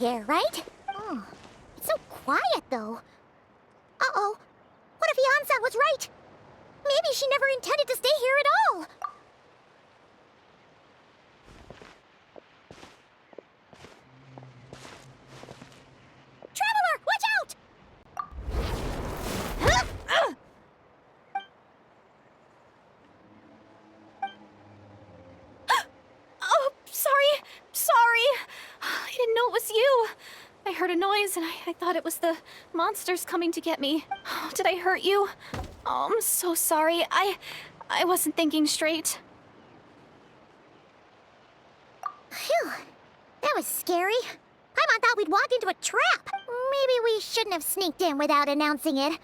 here, right? Oh, it's so quiet, though. Uh-oh. What if Yansan was right? Maybe she never intended to stay here at all. Traveler, watch out! Oh, sorry. I didn't know it was you. I heard a noise and I thought it was the monsters coming to get me. Oh, did I hurt you? Oh, I'm so sorry. I wasn't thinking straight. Phew. That was scary. Paimon thought we'd walked into a trap. Maybe we shouldn't have sneaked in without announcing it.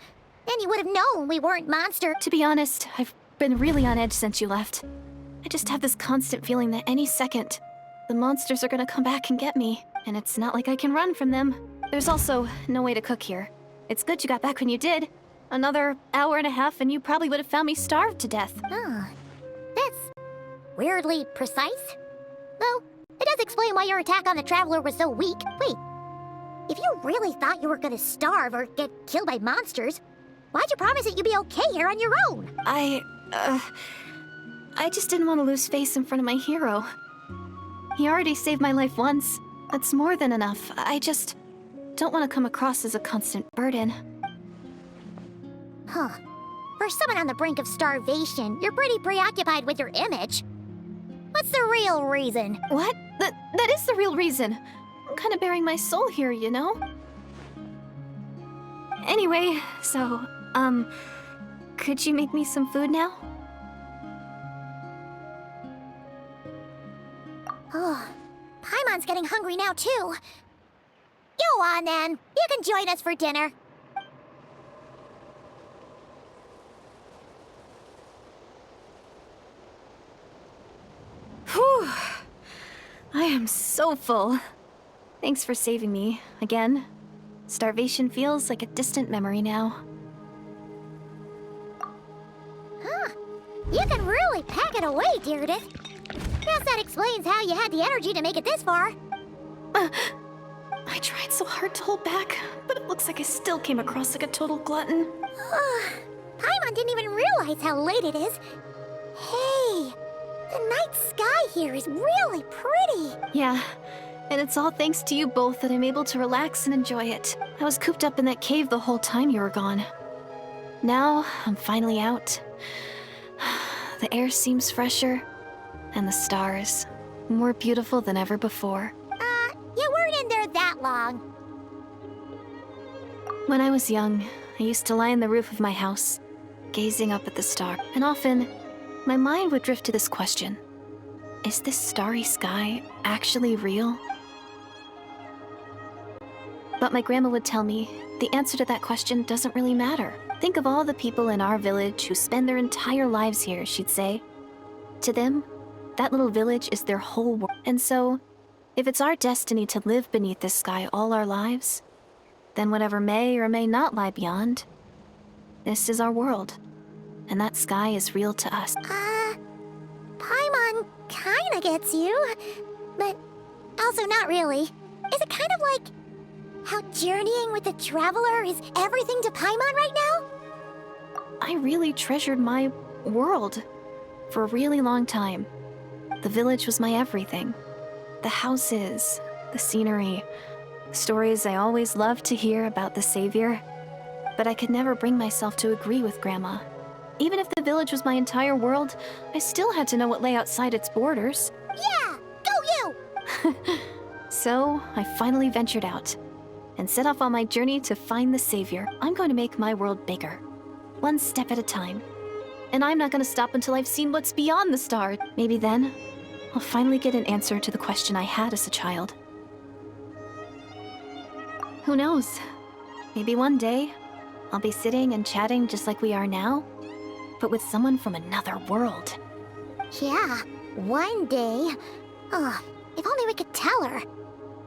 Then you would have known we weren't monsters. To be honest, I've been really on edge since you left. I just have this constant feeling that any second, the monsters are gonna come back and get me. And it's not like I can run from them. There's also no way to cook here. It's good you got back when you did. Another hour and a half and you probably would have found me starved to death. Oh, that's weirdly precise. Though, it does explain why your attack on the Traveler was so weak. Wait, if you really thought you were gonna starve or get killed by monsters, why'd you promise that you'd be okay here on your own? I just didn't want to lose face in front of my hero. He already saved my life once. That's more than enough. I just don't want to come across as a constant burden. Huh. For someone on the brink of starvation, you're pretty preoccupied with your image. What's the real reason? What? That is the real reason. I'm kind of bearing my soul here, you know? Anyway, so, could you make me some food now? Oh, Paimon's getting hungry now, too. Go on, then. You can join us for dinner. Whew. I am so full. Thanks for saving me, again. Starvation feels like a distant memory now. Huh. You can really pack it away, Deirdre. Guess that explains how you had the energy to make it this far. I tried so hard to hold back, but it looks like I still came across like a total glutton. Paimon didn't even realize how late it is. Hey, the night sky here is really pretty. Yeah, and it's all thanks to you both that I'm able to relax and enjoy it. I was cooped up in that cave the whole time you were gone. Now, I'm finally out. The air seems fresher, and the stars more beautiful than ever before. You weren't in there that long. When I was young, I used to lie on the roof of my house, gazing up at the star, and often, my mind would drift to this question. Is this starry sky actually real? But my grandma would tell me, the answer to that question doesn't really matter. Think of all the people in our village who spend their entire lives here, she'd say. To them, that little village is their whole world. And so, if it's our destiny to live beneath this sky all our lives, then whatever may or may not lie beyond, this is our world. And that sky is real to us. Paimon kinda gets you, but also not really. Is it kind of like how journeying with the Traveler is everything to Paimon right now? I really treasured my world for a really long time. The village was my everything. The houses, the scenery, stories I always loved to hear about the Savior. But I could never bring myself to agree with Grandma. Even if the village was my entire world, I still had to know what lay outside its borders. Yeah! Go you! So, I finally ventured out and set off on my journey to find the Savior. I'm going to make my world bigger, one step at a time. And I'm not going to stop until I've seen what's beyond the stars. Maybe then, I'll finally get an answer to the question I had as a child. Who knows? Maybe one day, I'll be sitting and chatting just like we are now, but with someone from another world. Yeah, one day. Oh, if only we could tell her.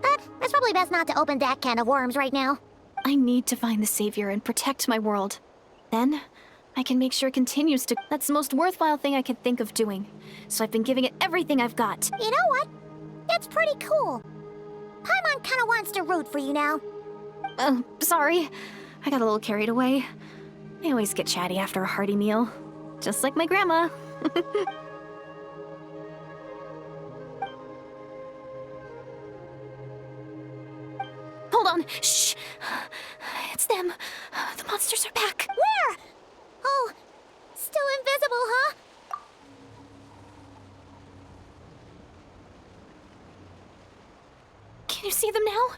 But it's probably best not to open that can of worms right now. I need to find the Savior and protect my world. Then, I can make sure it continues to... That's the most worthwhile thing I could think of doing. So I've been giving it everything I've got. You know what? That's pretty cool. Paimon kinda wants to root for you now. Sorry. I got a little carried away. I always get chatty after a hearty meal. Just like my grandma. Hold on. Shh. It's them. The monsters are back. Where? Oh, still invisible, huh? Can you see them now?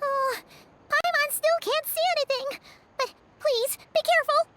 Oh, Paimon still can't see anything. But please, be careful.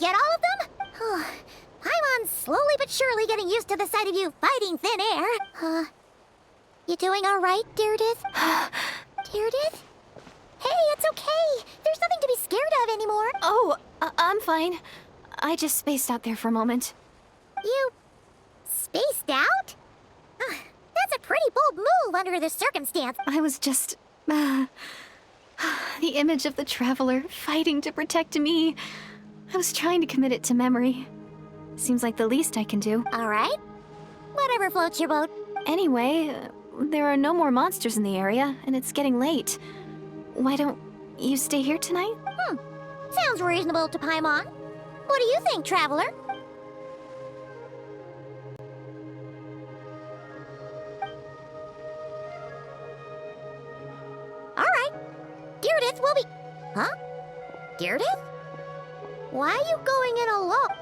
get all of them? Paimon's slowly but surely getting used to the sight of you fighting thin air. You doing all right, Deirdith? Deirdith? Hey, it's okay. There's nothing to be scared of anymore. Oh, I'm fine. I just spaced out there for a moment. You spaced out? That's a pretty bold move under the circumstance. I was just... the image of the Traveler fighting to protect me. I was trying to commit it to memory. Seems like the least I can do. All right. Whatever floats your boat. Anyway, there are no more monsters in the area, and it's getting late. Why don't you stay here tonight? Sounds reasonable to Paimon. What do you think, Traveler? All right. Deirdith will be... Huh? Deirdith? Why are you going in alone?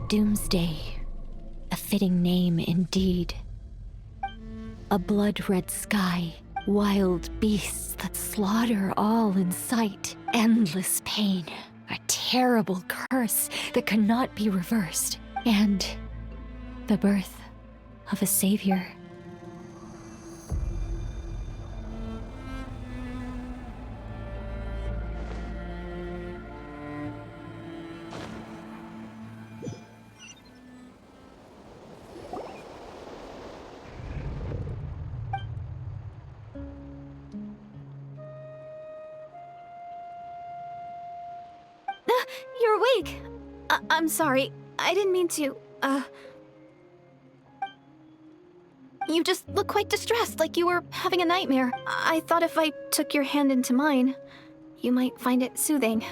Doomsday, a fitting name indeed. A blood-red sky, wild beasts that slaughter all in sight, endless pain, a terrible curse that cannot be reversed, and the birth of a savior. You're awake! I'm sorry. I didn't mean to, You just look quite distressed, like you were having a nightmare. I thought if I took your hand into mine, you might find it soothing.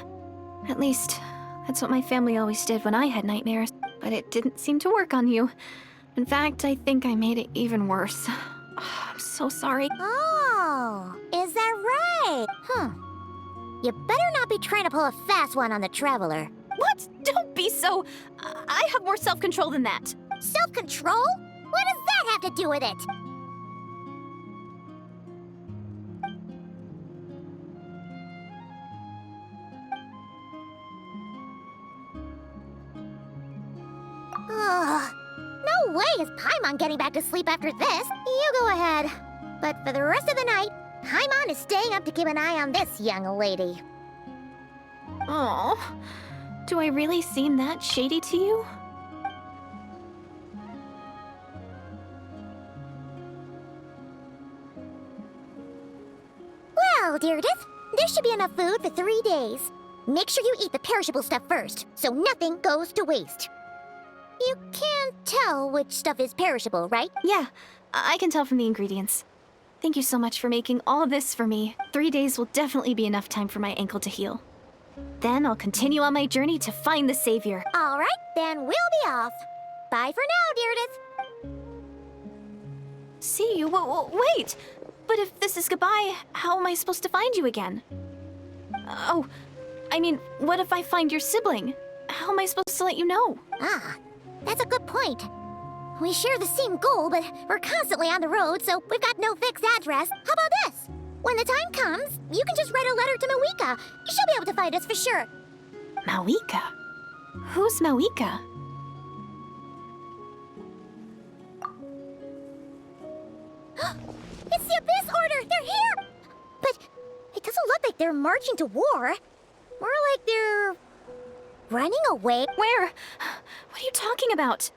At least, that's what my family always did when I had nightmares. But it didn't seem to work on you. In fact, I think I made it even worse. I'm so sorry. Oh, is that right? You better not be trying to pull a fast one on the Traveler. What? Don't be so... I have more self-control than that. Self-control? What does that have to do with it? Ugh. No way is Paimon getting back to sleep after this. You go ahead. But for the rest of the night, Paimon is staying up to keep an eye on this young lady. Oh, do I really seem that shady to you? Well, Deirdith, there should be enough food for 3 days. Make sure you eat the perishable stuff first, so nothing goes to waste. You can't tell which stuff is perishable, right? Yeah, I can tell from the ingredients. Thank you so much for making all this for me. 3 days will definitely be enough time for my ankle to heal. Then I'll continue on my journey to find the Savior. All right, then we'll be off. Bye for now, Deirdith. See you? Wait! But if this is goodbye, how am I supposed to find you again? Oh, I mean, what if I find your sibling? How am I supposed to let you know? Ah, that's a good point. We share the same goal, but we're constantly on the road, so we've got no fixed address. How about this? When the time comes, you can just write a letter to Mawika. She'll be able to find us for sure. Mawika? Who's Mawika? It's the Abyss Order! They're here! But it doesn't look like they're marching to war. More like they're... running away. Where? What are you talking about?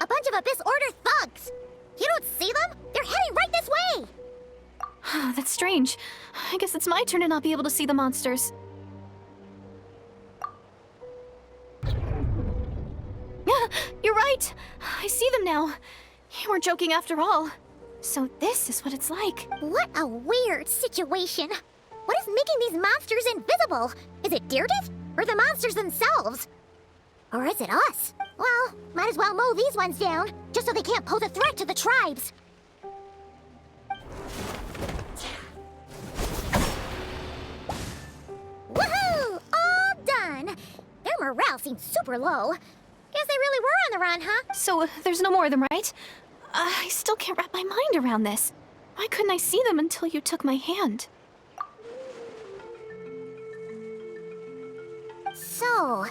A bunch of Abyss Order thugs. You don't see them? They're heading right this way! That's strange. I guess it's my turn to not be able to see the monsters. You're right! I see them now. You weren't joking after all. So this is what it's like. What a weird situation. What is making these monsters invisible? Is it Deirdre? Or the monsters themselves? Or is it us? Well, might as well mow these ones down, just so they can't pose a threat to the tribes. Woohoo! All done! Their morale seems super low. Guess they really were on the run, huh? So there's no more of them, right? I still can't wrap my mind around this. Why couldn't I see them until you took my hand? So,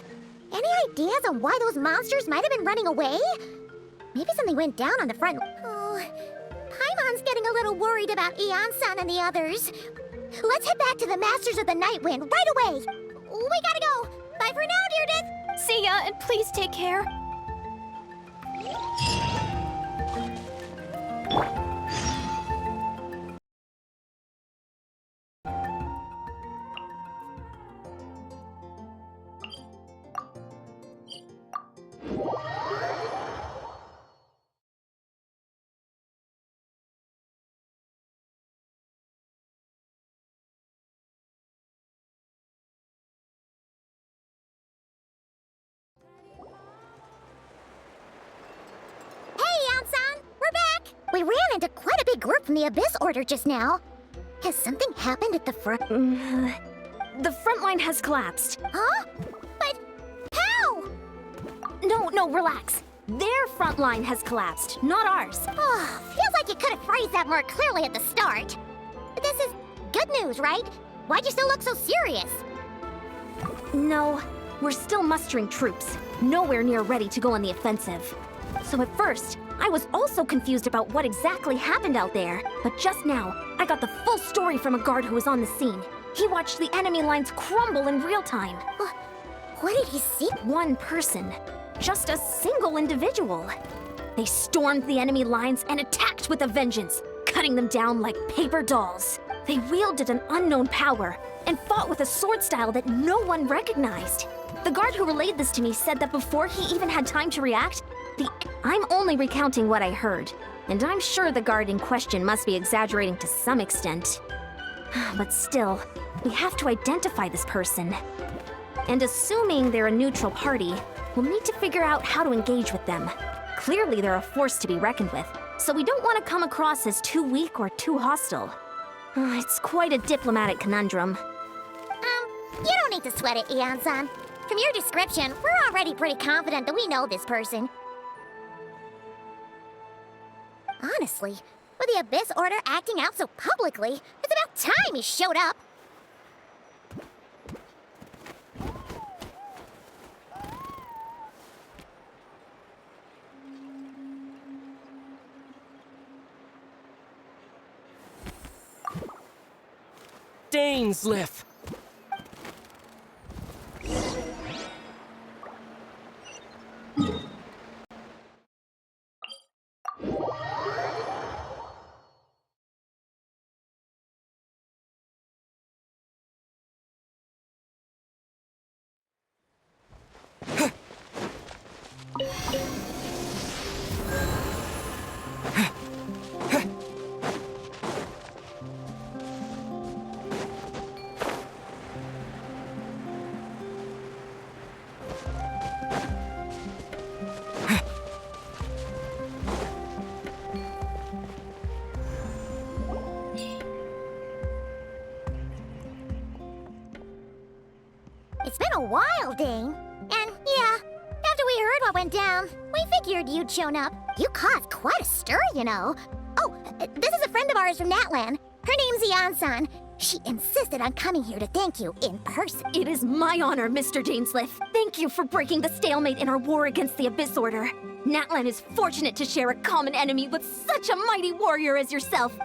any ideas on why those monsters might have been running away? Maybe something went down on the front. Oh, Paimon's getting a little worried about Eon-san and the others. Let's head back to the Masters of the Night Wind right away. We gotta go. Bye for now, Deirdre. See ya, and please take care. We ran into quite a big group from the Abyss Order just now. Has something happened at the front? The front line has collapsed. Huh? But how? No, relax. Their front line has collapsed, not ours. Oh, feels like you could have phrased that more clearly at the start. But this is good news, right? Why'd you still look so serious? No, we're still mustering troops, nowhere near ready to go on the offensive. So at first, I was also confused about what exactly happened out there. But just now, I got the full story from a guard who was on the scene. He watched the enemy lines crumble in real time. What did he see? One person. Just a single individual. They stormed the enemy lines and attacked with a vengeance, cutting them down like paper dolls. They wielded an unknown power and fought with a sword style that no one recognized. The guard who relayed this to me said that before he even had time to react, I'm only recounting what I heard, and I'm sure the guard in question must be exaggerating to some extent. But still, we have to identify this person. And assuming they're a neutral party, we'll need to figure out how to engage with them. Clearly they're a force to be reckoned with, so we don't want to come across as too weak or too hostile. It's quite a diplomatic conundrum. You don't need to sweat it, Eon-san. From your description, we're already pretty confident that we know this person. Honestly, with the Abyss Order acting out so publicly, it's about time he showed up. Dainsleif! It's been a while, Dane. And yeah, after we heard what went down, we figured you'd shown up. You caused quite a stir, you know. Oh, this is a friend of ours from Natlan. Her name's Eon-san. She insisted on coming here to thank you in person. It is my honor, Mr. Dainsleif. Thank you for breaking the stalemate in our war against the Abyss Order. Natlan is fortunate to share a common enemy with such a mighty warrior as yourself.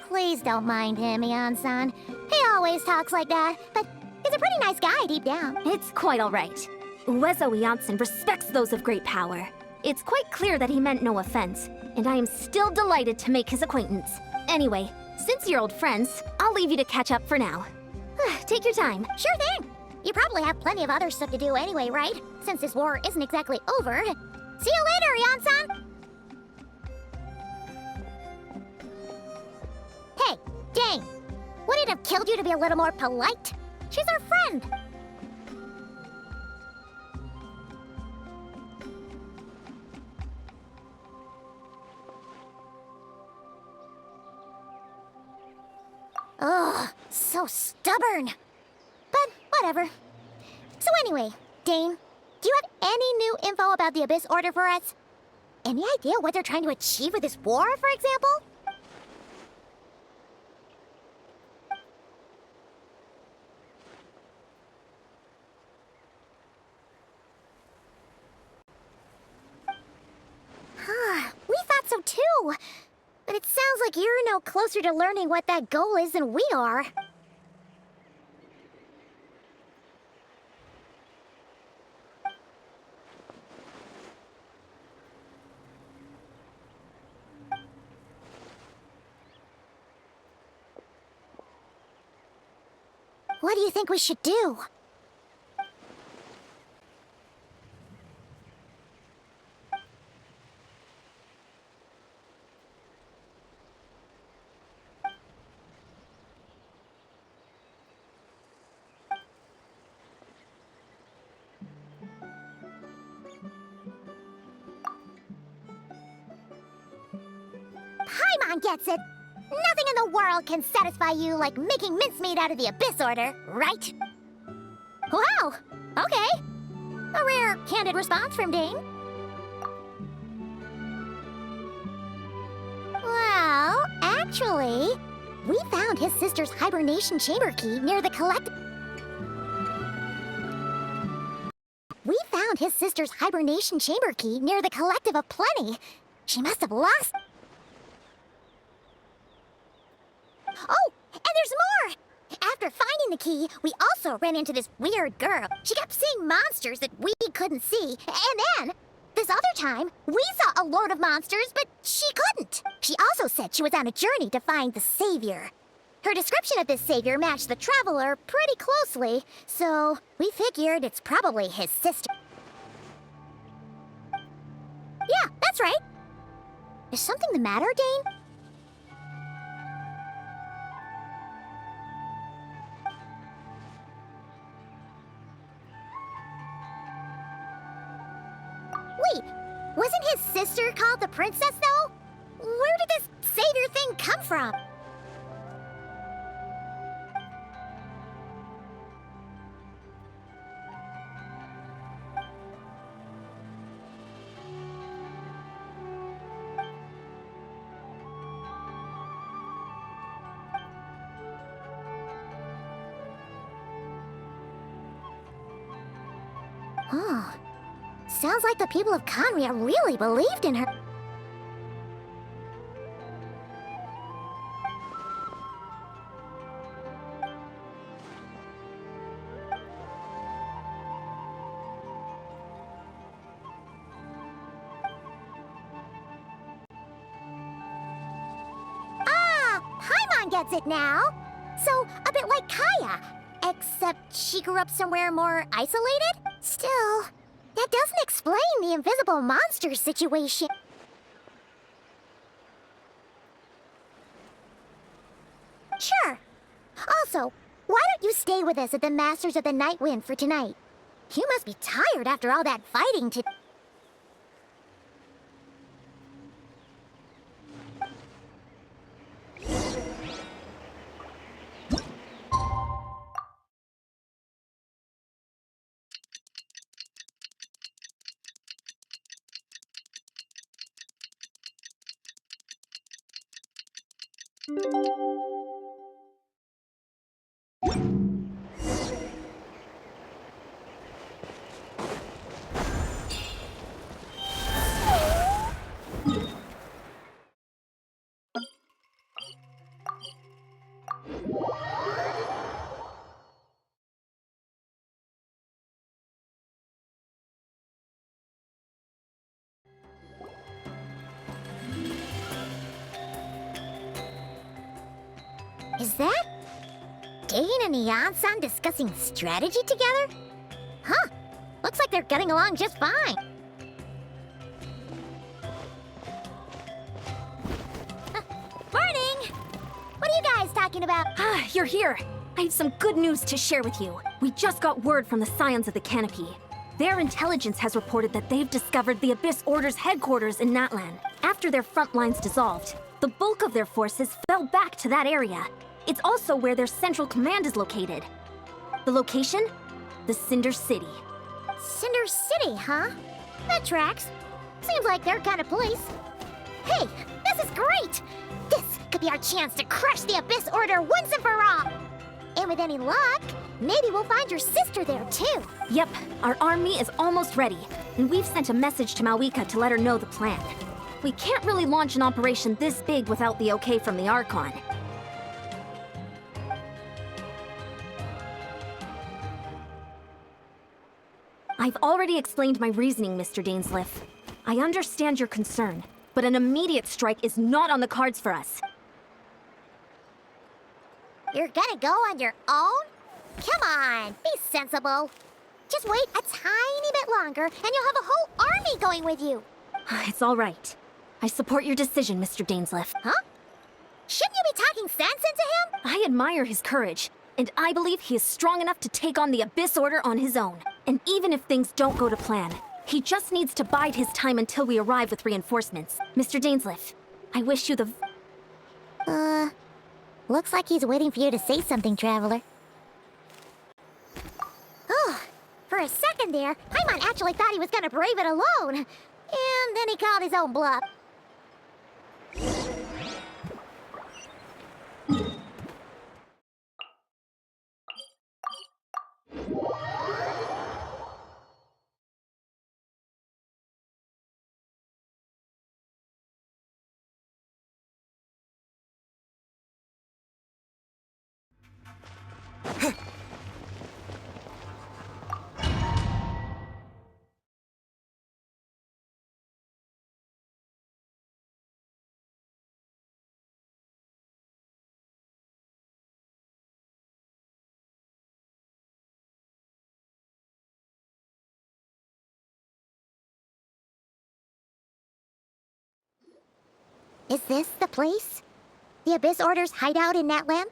Please don't mind him, Eon-san. He always talks like that, but he's a pretty nice guy deep down. It's quite all right. Uezo Eonson respects those of great power. It's quite clear that he meant no offense, and I am still delighted to make his acquaintance. Anyway, since you're old friends, I'll leave you to catch up for now. Take your time. Sure thing. You probably have plenty of other stuff to do anyway, right? Since this war isn't exactly over. See you later, Yan-san! Hey, Dane! Would it have killed you to be a little more polite? She's our friend! Ugh, so stubborn. But whatever. So anyway, Dane, do you have any new info about the Abyss Order for us? Any idea what they're trying to achieve with this war, for example? We thought so too. But it sounds like you're no closer to learning what that goal is than we are. What do you think we should do? Paimon gets it. Nothing in the world can satisfy you like making mincemeat out of the Abyss Order, right? Wow, okay. A rare, candid response from Dane. Well, actually, we found his sister's hibernation chamber key near the collective... of Plenty. She must have lost... Oh, and there's more! After finding the key, we also ran into this weird girl. She kept seeing monsters that we couldn't see. And then, this other time, we saw a lord of monsters, but she couldn't. She also said she was on a journey to find the savior. Her description of this savior matched the traveler pretty closely, so we figured it's probably his sister. Yeah, that's right. Is something the matter, Dane? Wait, wasn't his sister called the princess, though? Where did this savior thing come from? Oh. Sounds like the people of Khaenri'ah really believed in her. Ah, Paimon gets it now. So, a bit like Kaya, except she grew up somewhere more isolated? Still... that doesn't explain the invisible monster situation. Sure. Also, why don't you stay with us at the Masters of the Night Wind for tonight? You must be tired after all that fighting today. Is that Dane and Eon-san discussing strategy together? Huh. Looks like they're getting along just fine. Morning! What are you guys talking about? Ah, you're here. I have some good news to share with you. We just got word from the Scions of the Canopy. Their intelligence has reported that they've discovered the Abyss Order's headquarters in Natlan. After their front lines dissolved, the bulk of their forces fell back to that area. It's also where their central command is located. The location? The Cinder City. Cinder City, huh? That tracks. Seems like their kind of place. Hey, this is great! This could be our chance to crush the Abyss Order once and for all! And with any luck, maybe we'll find your sister there too. Yep, our army is almost ready, and we've sent a message to Mawika to let her know the plan. We can't really launch an operation this big without the okay from the Archon. I've already explained my reasoning, Mr. Dainsleif. I understand your concern, but an immediate strike is not on the cards for us. You're gonna go on your own? Come on, be sensible. Just wait a tiny bit longer, and you'll have a whole army going with you. It's all right. I support your decision, Mr. Dainsleif. Huh? Shouldn't you be talking sense into him? I admire his courage, and I believe he is strong enough to take on the Abyss Order on his own. And even if things don't go to plan, he just needs to bide his time until we arrive with reinforcements. Mr. Dainsleif, I wish you the... Looks like he's waiting for you to say something, Traveler. Oh, for a second there, Paimon actually thought he was gonna brave it alone. And then he called his own bluff. Is this the place? The Abyss Order's hideout in Natlan?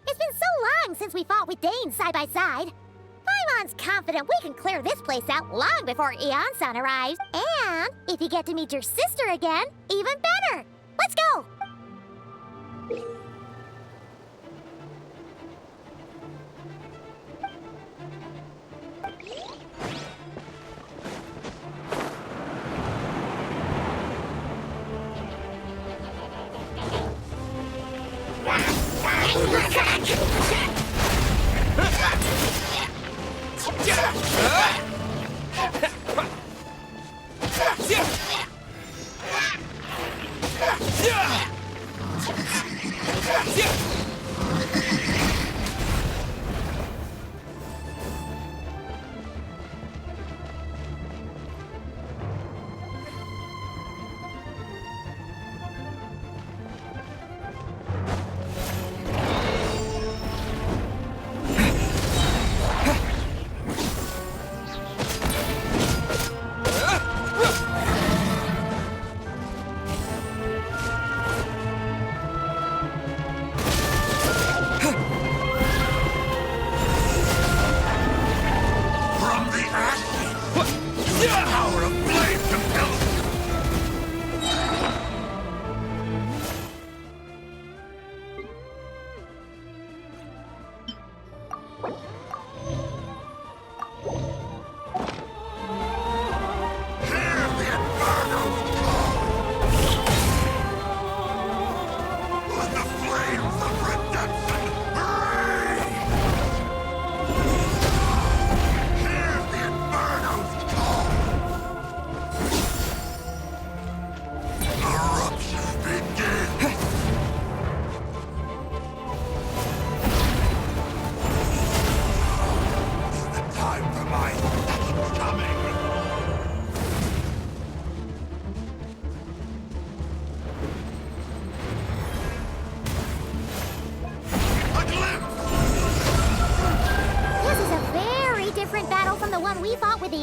It's been so long since we fought with Dane side by side. Paimon's confident we can clear this place out long before Eon-san arrives. And if you get to meet your sister again, even better. Let's go!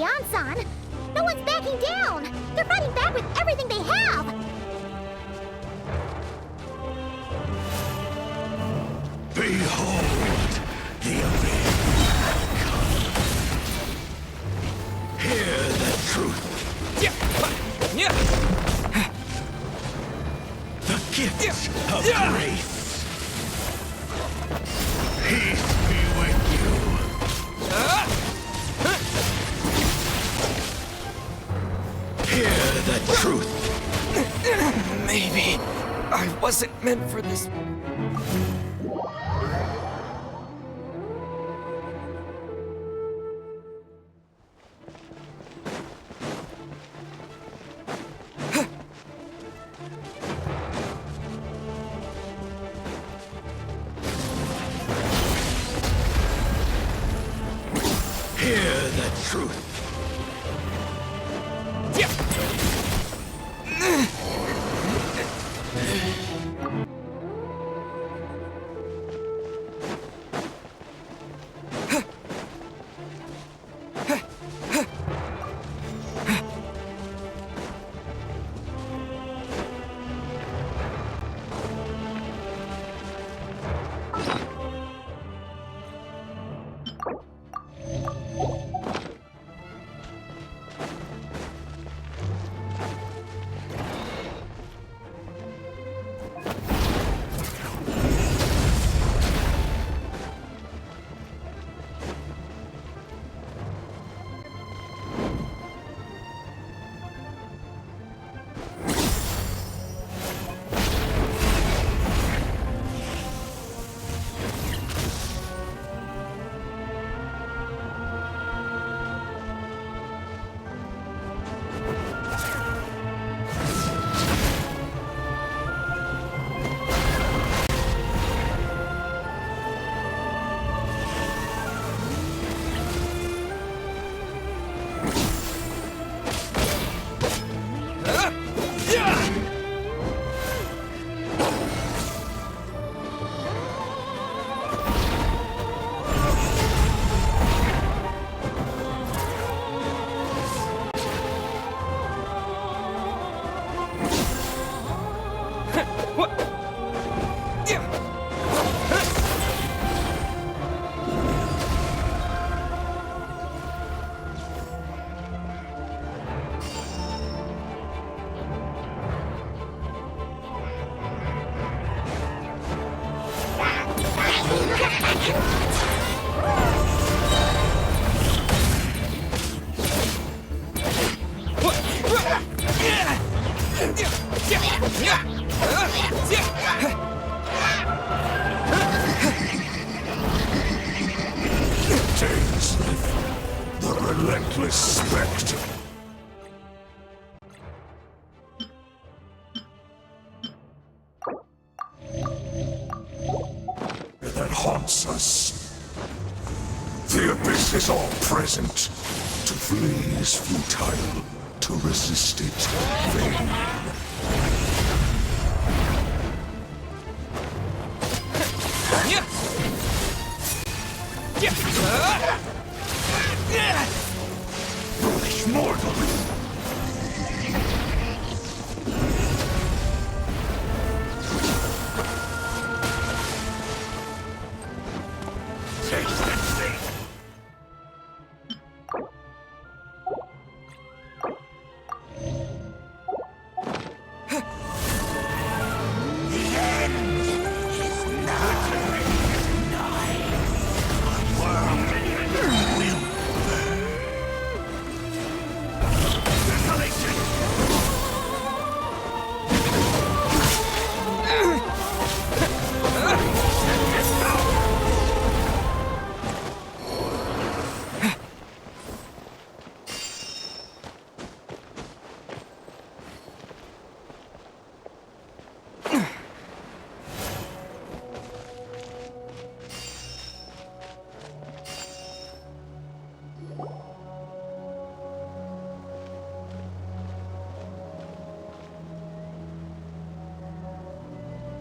Ansan. No one's backing down. They're fighting back with everything they have. Behold the avenged come. Hear the truth. The gifts of grace. Peace be with you. Hear the truth. Maybe I wasn't meant for this. Hear the truth. Dainsleif, the relentless spectre. That haunts us. The abyss is all present. To flee is futile. To resist it, vain. Foolish mortal! Taste and see.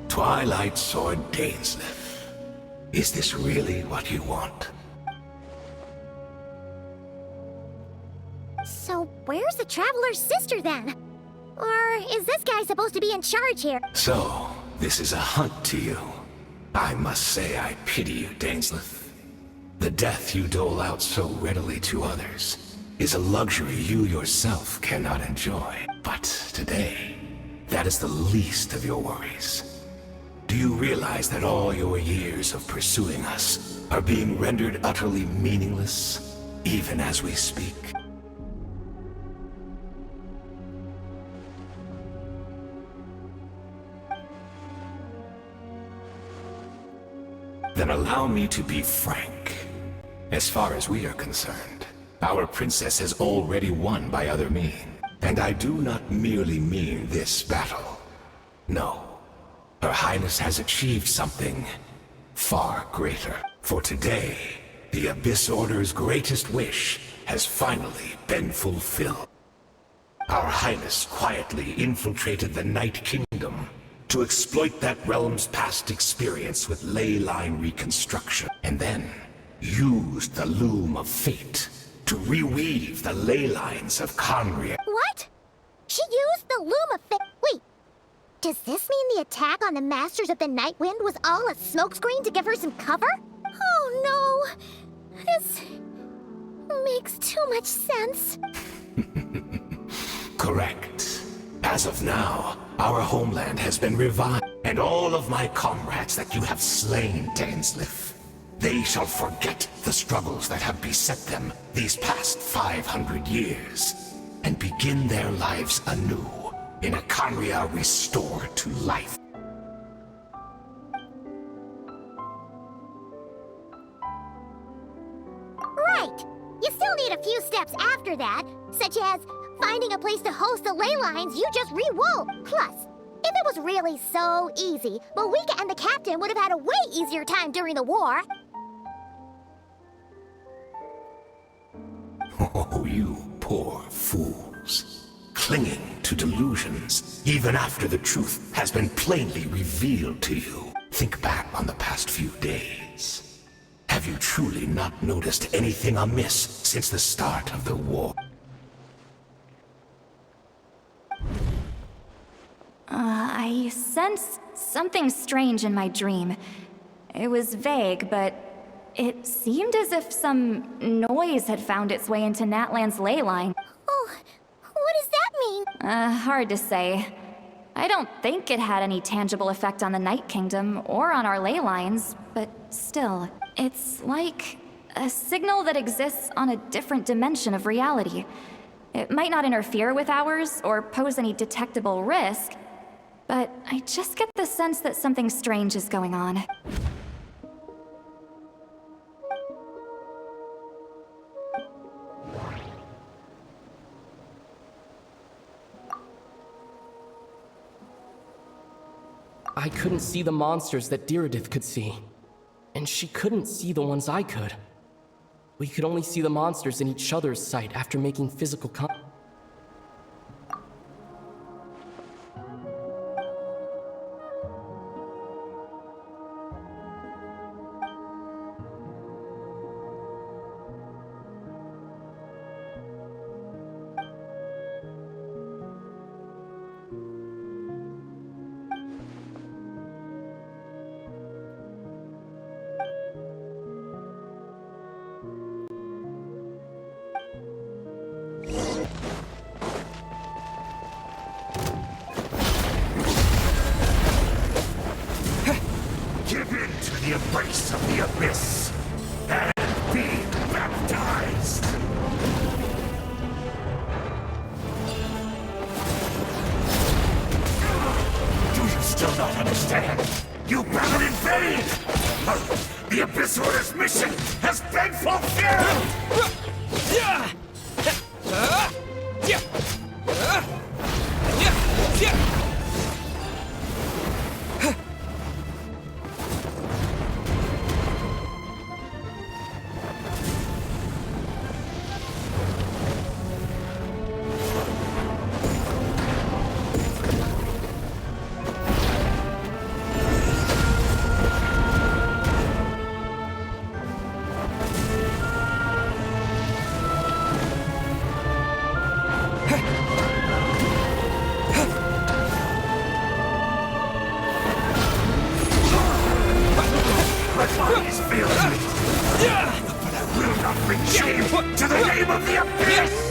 Twilight Sword Dainsleif. Is this really what you want? where's the Traveler's sister then? Or is this guy supposed to be in charge here? So, this is a hunt to you. I must say I pity you, Dainsleif. The death you dole out so readily to others is a luxury you yourself cannot enjoy. But today, that is the least of your worries. Do you realize that all your years of pursuing us are being rendered utterly meaningless, even as we speak? Then allow me to be frank. As far as we are concerned, our princess has already won by other means. And I do not merely mean this battle. No. Her Highness has achieved something far greater. For today, the Abyss Order's greatest wish has finally been fulfilled. Our Highness quietly infiltrated the Night Kingdom to exploit that realm's past experience with ley line reconstruction, and then used the Loom of Fate to reweave the ley lines of Conria. What? She used the Loom of Fate. Wait, does this mean the attack on the Masters of the Night Wind was all a smokescreen to give her some cover? Oh no, this makes too much sense. Correct. As of now, our homeland has been revived, and all of my comrades that you have slain, Dainsleif, they shall forget the struggles that have beset them these past 500 years, and begin their lives anew in a Conria restored to life. Right. You still need a few steps after that, such as finding a place to host the ley lines you just rewove. Plus, if it was really so easy, Moeka and the captain would have had a way easier time during the war. Oh, you poor fools. Clinging to delusions, even after the truth has been plainly revealed to you. Think back on the past few days. Have you truly not noticed anything amiss since the start of the war? I sensed something strange in my dream. It was vague, but it seemed as if some noise had found its way into Natlan's ley line. Oh, what does that mean? Hard to say. I don't think it had any tangible effect on the Night Kingdom or on our ley lines, but still, it's like a signal that exists on a different dimension of reality. It might not interfere with ours or pose any detectable risk, but I just get the sense that something strange is going on. I couldn't see the monsters that Diridith could see. And she couldn't see the ones I could. We could only see the monsters in each other's sight after making physical contact. Give in to the embrace of the Abyss, and be baptized! Do you still not understand? You battled in vain! The Abyss Order's mission has been fulfilled! name of the Abyss!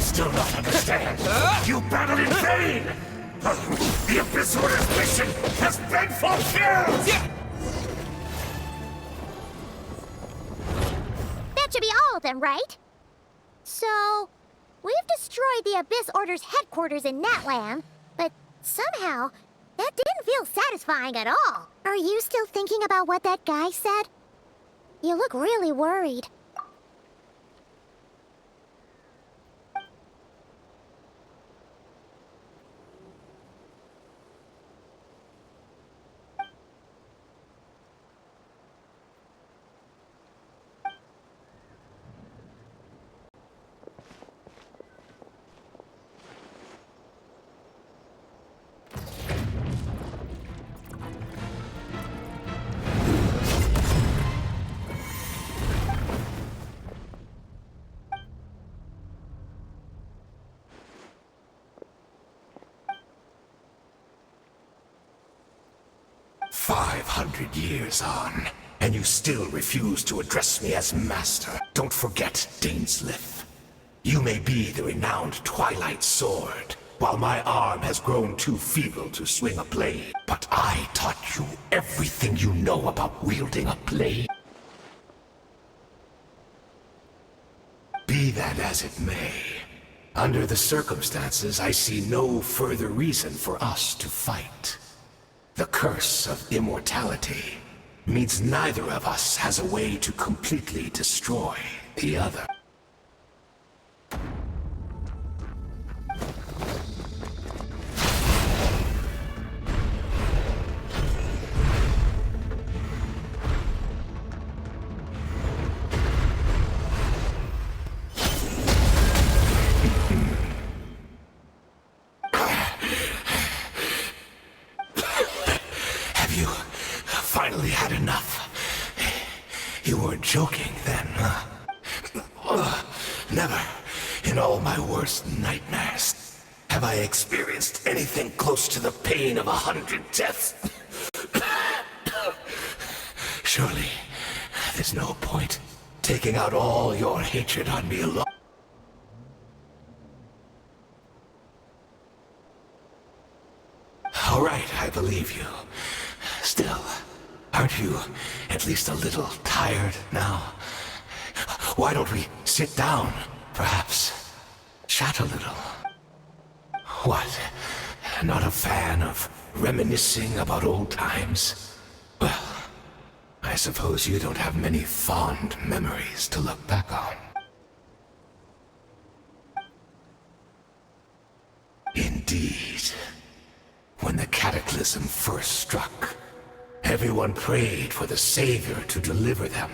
Still not understand. You battled in vain! The Abyss Order's mission has been fulfilled! That should be all of them, right? So, we've destroyed the Abyss Order's headquarters in Natlan, but somehow, that didn't feel satisfying at all. Are you still thinking about what that guy said? You look really worried. Years on, and you still refuse to address me as master. Don't forget, Daneslith. You may be the renowned Twilight Sword, while my arm has grown too feeble to swing a blade. But I taught you everything you know about wielding a blade. Be that as it may, under the circumstances, I see no further reason for us to fight. The curse of immortality means neither of us has a way to completely destroy the other. Finally had enough. You weren't joking then, huh? Never, in all my worst nightmares, have I experienced anything close to the pain of 100 deaths. Surely, there's no point taking out all your hatred on me alone. All right, I believe you. Still, aren't you at least a little tired now? Why don't we sit down, perhaps? Chat a little. What? Not a fan of reminiscing about old times? Well, I suppose you don't have many fond memories to look back on. Indeed. When the cataclysm first struck, everyone prayed for the Savior to deliver them.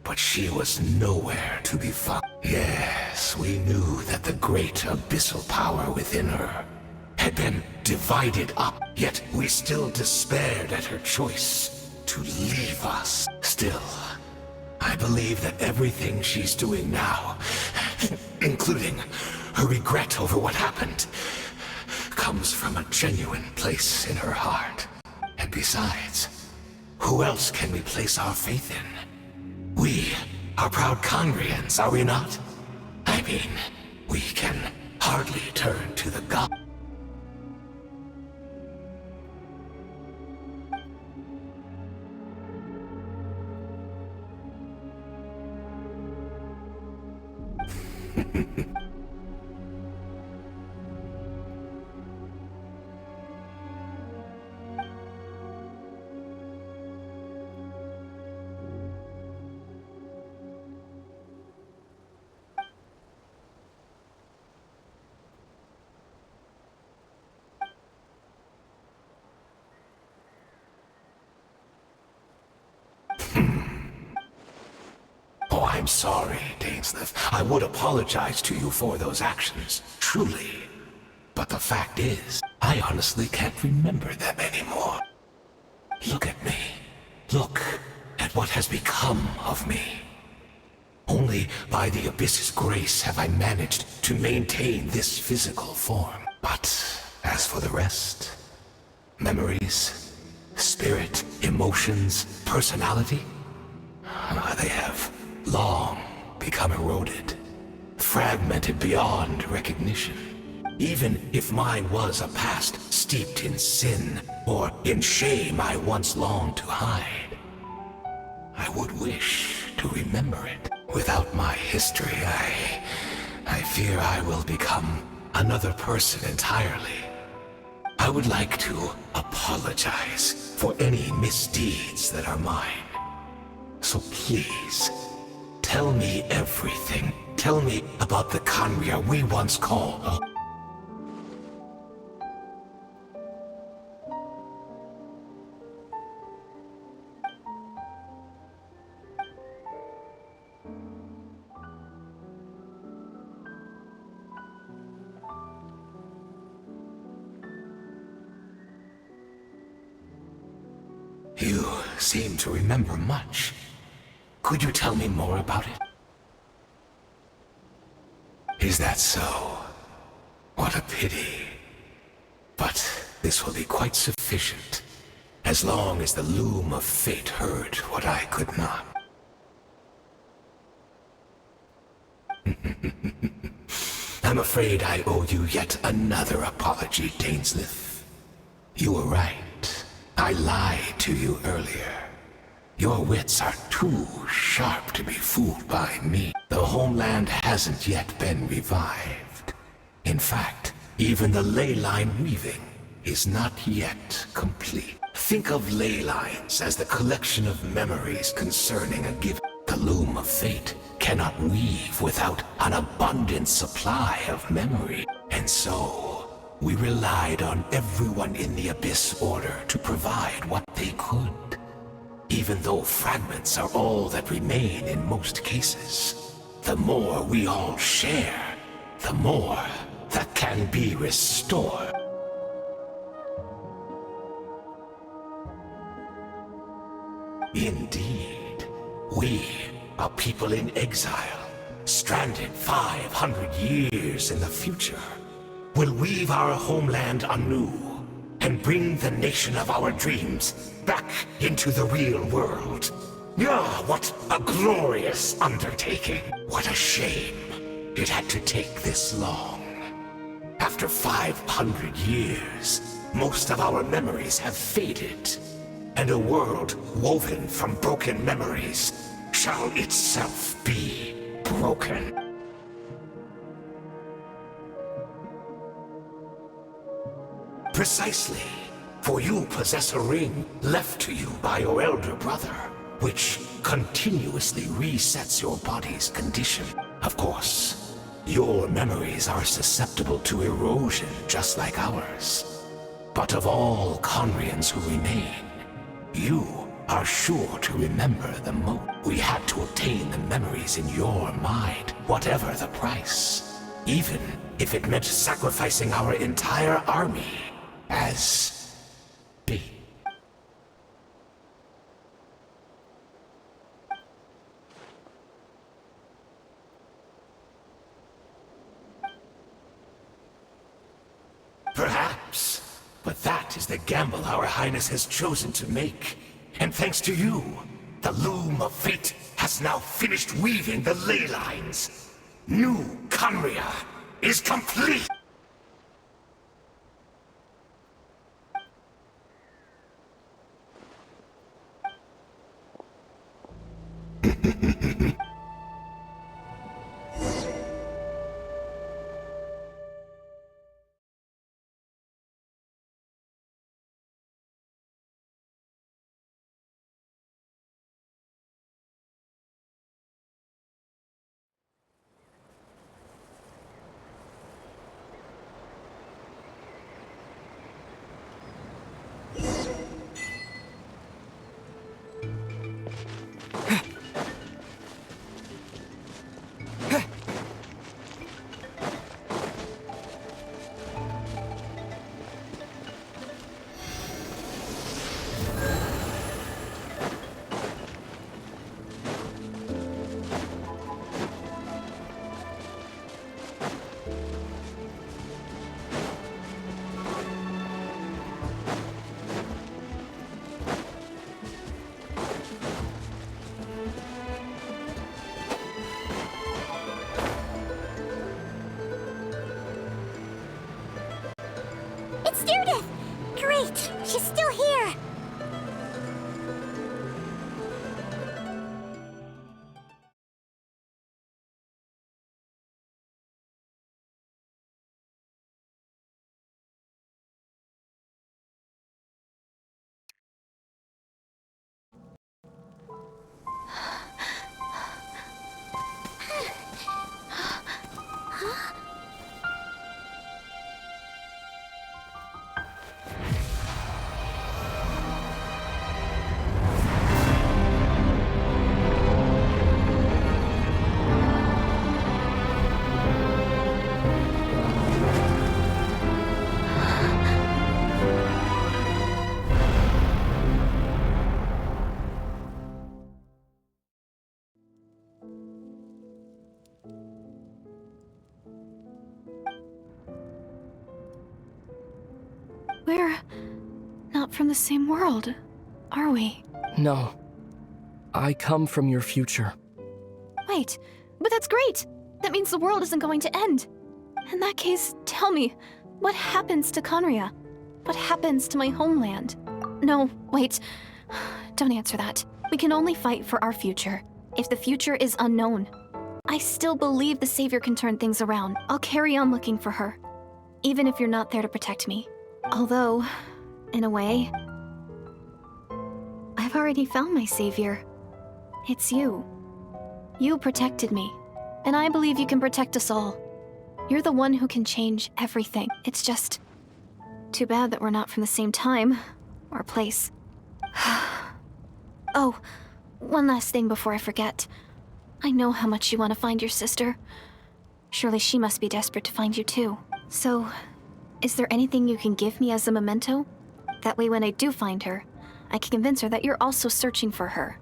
But she was nowhere to be found. Yes, we knew that the great abyssal power within her had been divided up, yet we still despaired at her choice to leave us. Still, I believe that everything she's doing now, including her regret over what happened, comes from a genuine place in her heart. And besides, who else can we place our faith in? We are proud Congrians, are we not? I mean, we can hardly turn to the god. Oh, I'm sorry, Dainsleif. I would apologize to you for those actions, truly. But the fact is, I honestly can't remember them anymore. Look at me. Look at what has become of me. Only by the Abyss's grace have I managed to maintain this physical form. But as for the rest, memories, spirit, emotions, personality, they have long become eroded, fragmented beyond recognition. Even if mine was a past steeped in sin or in shame I once longed to hide, I would wish to remember it. Without my history, I fear I will become another person entirely. I would like to apologize for any misdeeds that are mine. So please, tell me everything. Tell me about the Khaenri'ah we once called home. You seem to remember much. Could you tell me more about it? Is that so? What a pity. But this will be quite sufficient, as long as the loom of fate heard what I could not. I'm afraid I owe you yet another apology, Dainsleif. You were right. I lied to you earlier. Your wits are too sharp to be fooled by me. The homeland hasn't yet been revived. In fact, even the ley line weaving is not yet complete. Think of ley lines as the collection of memories concerning a given. The loom of fate cannot weave without an abundant supply of memory. And so, we relied on everyone in the Abyss Order to provide what they could. Even though fragments are all that remain in most cases, the more we all share, the more that can be restored. Indeed, we, a people in exile, stranded 500 years in the future, will weave our homeland anew and bring the nation of our dreams back into the real world. Ah, what a glorious undertaking! What a shame it had to take this long. After 500 years, most of our memories have faded, and a world woven from broken memories shall itself be broken. Precisely, for you possess a ring left to you by your elder brother, which continuously resets your body's condition. Of course, your memories are susceptible to erosion just like ours. But of all Khaenri'ahns who remain, you are sure to remember the most. We had to obtain the memories in your mind, whatever the price. Even if it meant sacrificing our entire army as bait. Perhaps, but that is the gamble our Highness has chosen to make. And thanks to you, the loom of fate has now finished weaving the ley lines. New Khaenri'ah is complete! Great! She's still here! We're not from the same world, are we? No. I come from your future. Wait, but that's great! That means the world isn't going to end. In that case, tell me, what happens to Conria? What happens to my homeland? No, wait. Don't answer that. We can only fight for our future. If the future is unknown, I still believe the Savior can turn things around. I'll carry on looking for her, even if you're not there to protect me. Although, in a way, I've already found my Savior. It's you. You protected me, and I believe you can protect us all. You're the one who can change everything. It's just too bad that we're not from the same time or place. Oh, one last thing before I forget. I know how much you want to find your sister. Surely she must be desperate to find you too. So, is there anything you can give me as a memento? That way when I do find her, I can convince her that you're also searching for her.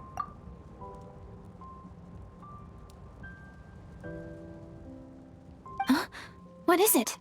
Huh? What is it?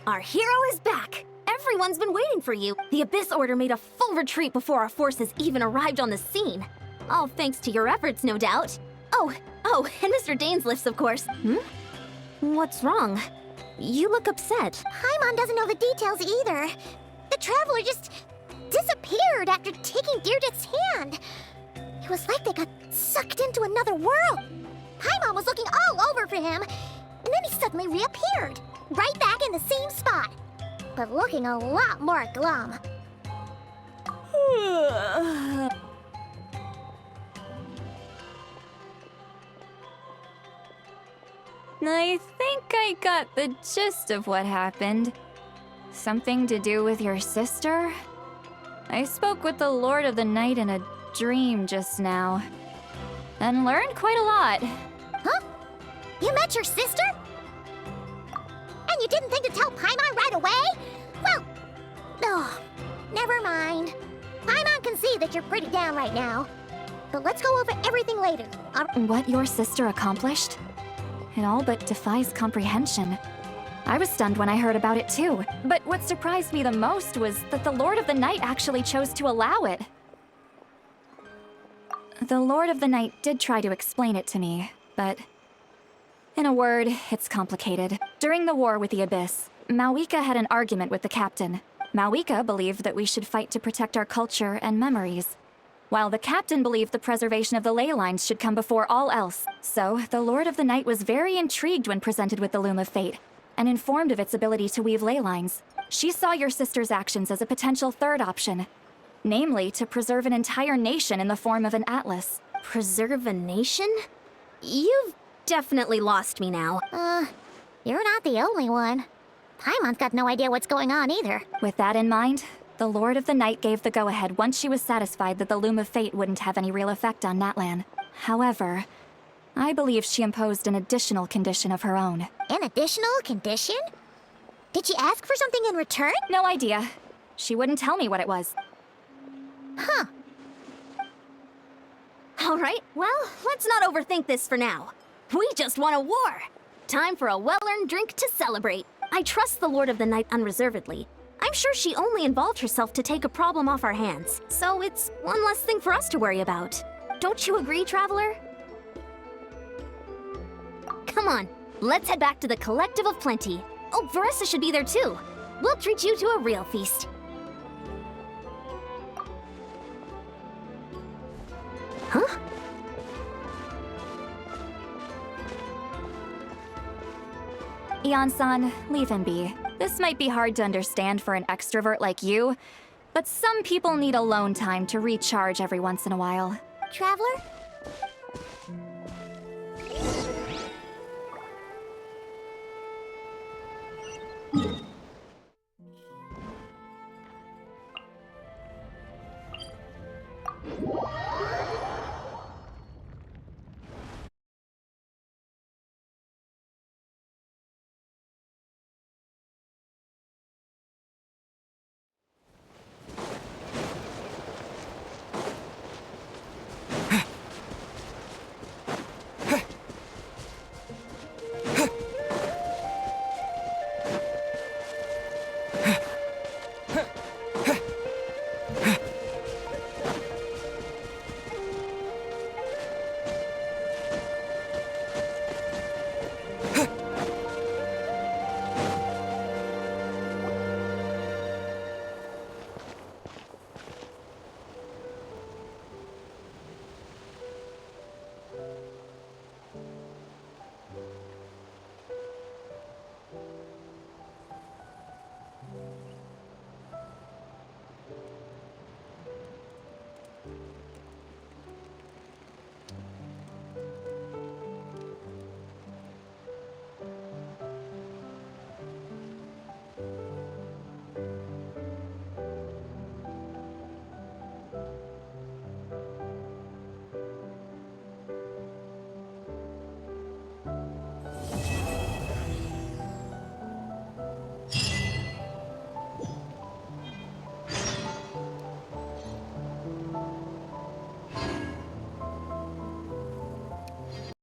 Our hero is back! Everyone's been waiting for you. The Abyss Order made a full retreat before our forces even arrived on the scene. All thanks to your efforts, no doubt. Oh, and Mr. Dainsliff's, of course. What's wrong? You look upset. Paimon doesn't know the details either. The Traveler just disappeared after taking Deirdith's hand. It was like they got sucked into another world. Paimon was looking all over for him, and then he suddenly reappeared, right back in the same spot, but looking a lot more glum. I think I got the gist of what happened. Something to do with your sister? I spoke with the Lord of the Night in a dream just now, and learned quite a lot. Huh? You met your sister? And you didn't think to tell Paimon right away? Well, never mind. Paimon can see that you're pretty down right now. But let's go over everything later. What your sister accomplished? It all but defies comprehension. I was stunned when I heard about it too, but what surprised me the most was that the Lord of the Night actually chose to allow it. The Lord of the Night did try to explain it to me, but in a word, it's complicated. During the war with the Abyss, Mawika had an argument with the captain. Mawika believed that we should fight to protect our culture and memories, while the captain believed the preservation of the ley lines should come before all else. So, the Lord of the Night was very intrigued when presented with the Loom of Fate, and informed of its ability to weave ley lines. She saw your sister's actions as a potential third option, namely to preserve an entire nation in the form of an atlas. Preserve a nation? You've definitely lost me now. You're not the only one. Paimon's got no idea what's going on either. With that in mind, the Lord of the Night gave the go-ahead once she was satisfied that the Loom of Fate wouldn't have any real effect on Natlan. However, I believe she imposed an additional condition of her own. An additional condition? Did she ask for something in return? No idea. She wouldn't tell me what it was. Huh. All right, well, let's not overthink this for now. We just won a war. Time for a well-earned drink to celebrate. I trust the Lord of the Night unreservedly. I'm sure she only involved herself to take a problem off our hands, so it's one less thing for us to worry about. Don't you agree, Traveler? Come on, let's head back to the Collective of Plenty. Oh, Veressa should be there too. We'll treat you to a real feast. Huh? Ian-san, leave him be. This might be hard to understand for an extrovert like you, but some people need alone time to recharge every once in a while. Traveler?